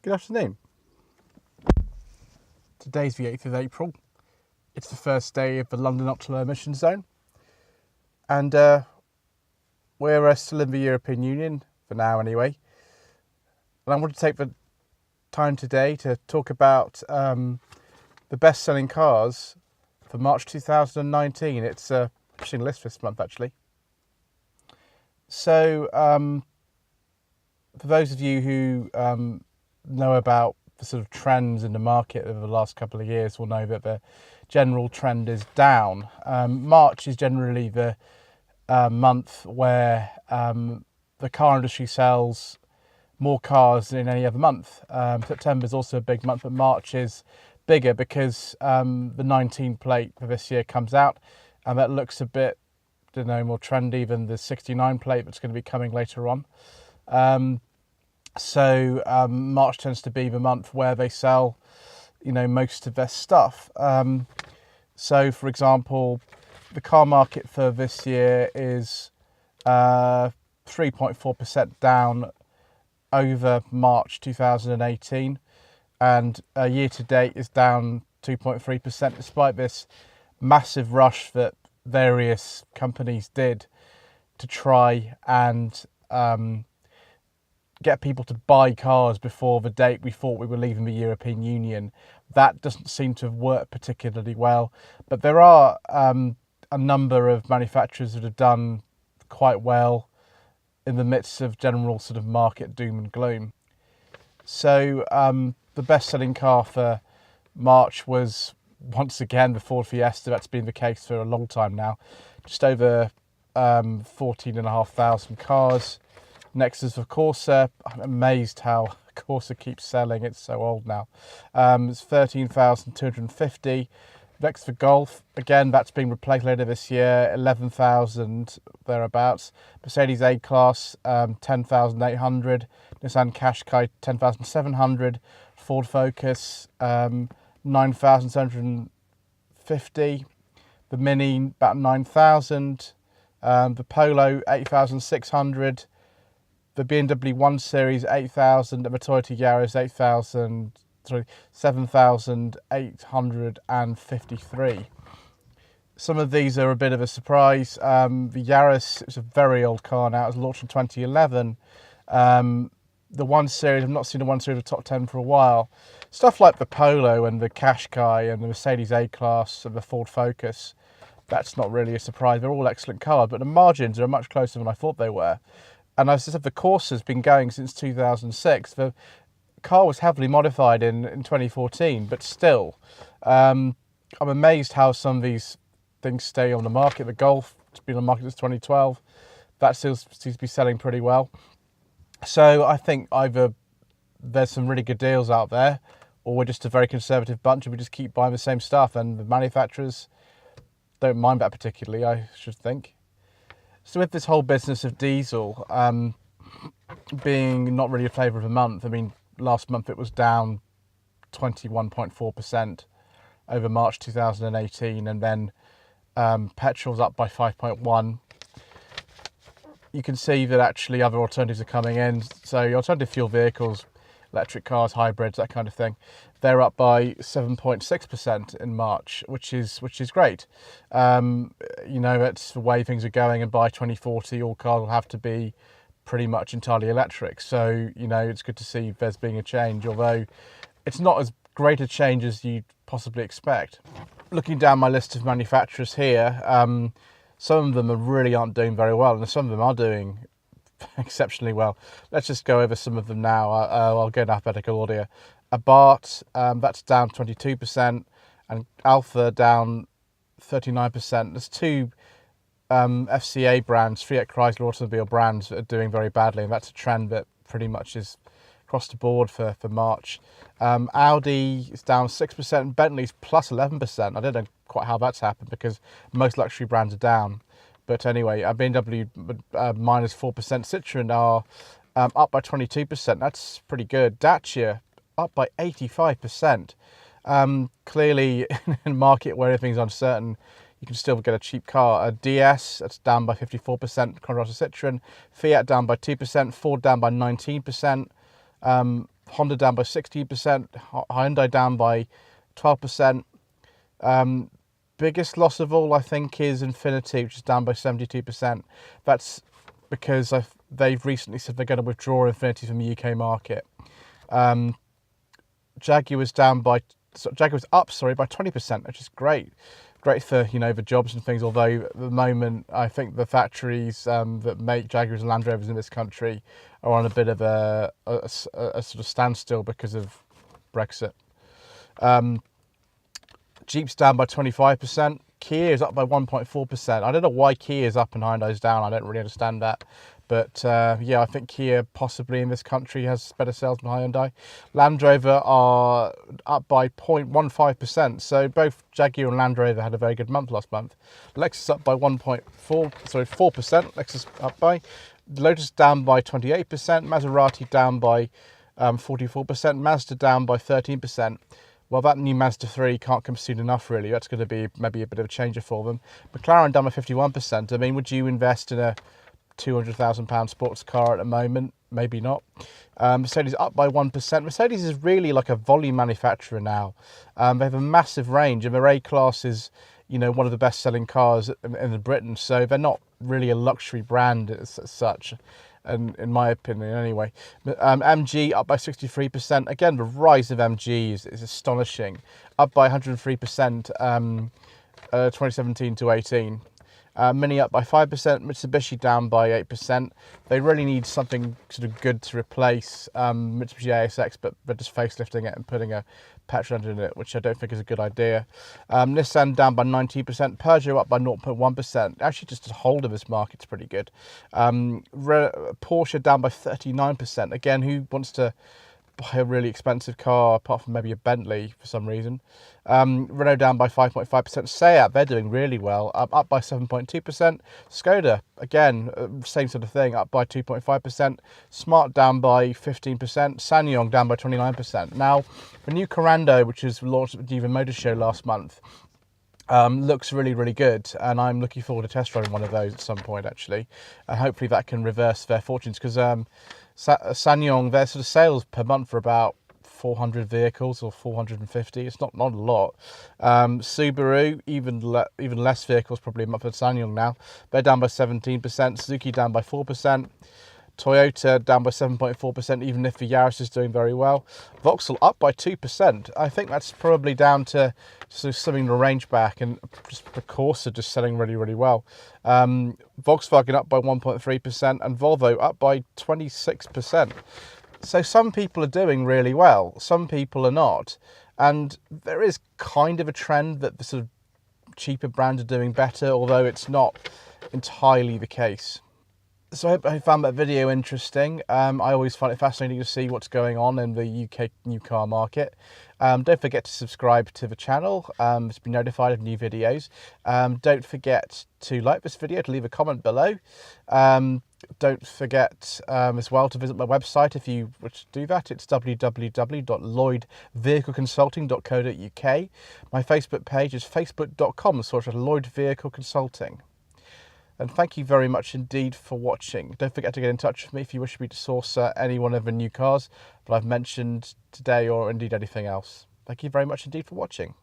Good afternoon. Today's the 8th of April. It's the first day of the London Optimal Emissions Zone. And we're still in the European Union, for now anyway. And I want to take the time today to talk about the best-selling cars for March 2019. It's a interesting list this month, actually. So, for those of you who know about the sort of trends in the market over the last couple of years will know that the general trend is down. March is generally the month where the car industry sells more cars than in any other month. September is also a big month, but March is bigger because the 19 plate for this year comes out, and that looks a bit, more trendy than the 69 plate that's going to be coming later on. So March tends to be the month where they sell, most of their stuff. So, for example, the car market for this year is 3.4% down over March 2018, and year to date is down 2.3%, despite this massive rush that various companies did to try and get people to buy cars before the date we thought we were leaving the European Union. That doesn't seem to have worked particularly well, but there are a number of manufacturers that have done quite well in the midst of general sort of market doom and gloom. So the best-selling car for March was once again the Ford Fiesta. That's been the case for a long time now. Just over 14,500 cars. Next is the Corsa. I'm amazed how Corsa keeps selling. It's so old now. It's 13,250. Next for Golf. Again, that's being replaced later this year. 11,000 thereabouts. Mercedes A-Class, 10,800. Nissan Qashqai, 10,700. Ford Focus, 9,750. The Mini, about 9,000. The Polo, 8,600. The BMW 1 Series, 8,000. And the Toyota Yaris, 7,853. Some of these are a bit of a surprise. The Yaris, it's a very old car now. It was launched in 2011. The 1 Series, I've not seen a 1 Series of top 10 for a while. Stuff like the Polo and the Qashqai and the Mercedes A-Class and the Ford Focus, that's not really a surprise. They're all excellent cars, but the margins are much closer than I thought they were. And as I said, the Corsa's been going since 2006. The car was heavily modified in 2014, but still, I'm amazed how some of these things stay on the market. The Golf has been on the market since 2012. That still seems to be selling pretty well. So I think either there's some really good deals out there, or we're just a very conservative bunch and we just keep buying the same stuff, and the manufacturers don't mind that particularly, I should think. So with this whole business of diesel being not really a flavour of the month, I mean, last month it was down 21.4% over March 2018, and then petrol's up by 5.1%. You can see that actually other alternatives are coming in. So your alternative fuel vehicles, electric cars, hybrids, that kind of thing, they're up by 7.6% in March, which is great. It's the way things are going, and by 2040, all cars will have to be pretty much entirely electric. So, it's good to see there's being a change, although it's not as great a change as you'd possibly expect. Looking down my list of manufacturers here, some of them really aren't doing very well, and some of them are doing exceptionally well. Let's just go over some of them now. I'll go in alphabetical order. Abarth, that's down 22%, and Alpha down 39%. There's two FCA brands, Fiat Chrysler Automobile brands, that are doing very badly, and that's a trend that pretty much is across the board for March. Audi is down 6%, and Bentley's plus 11%. I don't know quite how that's happened because most luxury brands are down. But anyway, BMW minus 4%. Citroën are up by 22%. That's pretty good. Dacia up by 85%. Clearly, in a market where everything's uncertain, you can still get a cheap car. A DS, that's down by 54%, contrast to Citroën. Fiat down by 2%, Ford down by 19%. Honda down by 16%, Hyundai down by 12%. Biggest loss of all, I think, is Infiniti, which is down by 72%. That's because they've recently said they're going to withdraw Infiniti from the UK market. Jaguar's up, by 20%, which is great for the jobs and things. Although at the moment, I think the factories that make Jaguars and Land Rovers in this country are on a bit of a sort of standstill because of Brexit. Jeep's down by 25%. Kia is up by 1.4%. I don't know why Kia is up and Hyundai's down. I don't really understand that. But yeah, I think Kia possibly in this country has better sales than Hyundai. Land Rover are up by 0.15%. So both Jaguar and Land Rover had a very good month last month. Lexus up by 4%. Lexus up by. Lotus down by 28%. Maserati down by 44%. Mazda down by 13%. Well, that new Mazda 3 can't come soon enough, really. That's going to be maybe a bit of a changer for them. McLaren down by 51%. I mean, would you invest in a £200,000 sports car at the moment? Maybe not. Mercedes up by 1%. Mercedes is really like a volume manufacturer now. They have a massive range, and their A-Class is, one of the best-selling cars in Britain. So they're not really a luxury brand as such. And in my opinion, anyway. MG up by 63%. Again, the rise of MG is astonishing. Up by 103%, 2017 to 18. Mini up by 5%. Mitsubishi down by 8%. They really need something sort of good to replace Mitsubishi ASX, but they're just facelifting it and putting a petrol engine in it, which I don't think is a good idea. Nissan down by 19%. Peugeot up by 0.1%. Actually, just to hold of this market's pretty good. Porsche down by 39%. Again, who wants to buy a really expensive car apart from maybe a Bentley for some reason? Renault down by 5.5%. Seat, they're doing really well, up by 7.2%. Skoda, again, same sort of thing, up by 2.5%. Smart down by 15%. Ssangyong down by 29%. Now, the new Korando, which was launched at the Diva Motor Show last month, looks really, really good, and I'm looking forward to test driving one of those at some point, actually, and hopefully that can reverse their fortunes, because Ssangyong, their sort of sales per month are about 400 vehicles or 450. It's not a lot. Subaru, even less vehicles probably a month than Ssangyong now. They're down by 17%. Suzuki down by 4%. Toyota down by 7.4%, even if the Yaris is doing very well. Vauxhall up by 2%. I think that's probably down to sort of slimming the range back, and just the Corsa just selling really, really well. Volkswagen up by 1.3% and Volvo up by 26%. So some people are doing really well, some people are not. And there is kind of a trend that the sort of cheaper brands are doing better, although it's not entirely the case. So I hope you found that video interesting. I always find it fascinating to see what's going on in the UK new car market. Don't forget to subscribe to the channel to be notified of new videos. Don't forget to like this video, to leave a comment below. Don't forget as well to visit my website if you wish to do that. It's www.lloydvehicleconsulting.co.uk. My Facebook page is facebook.com/Lloyd Vehicle Consulting. And thank you very much indeed for watching. Don't forget to get in touch with me if you wish me to source any one of the new cars that I've mentioned today, or indeed anything else. Thank you very much indeed for watching.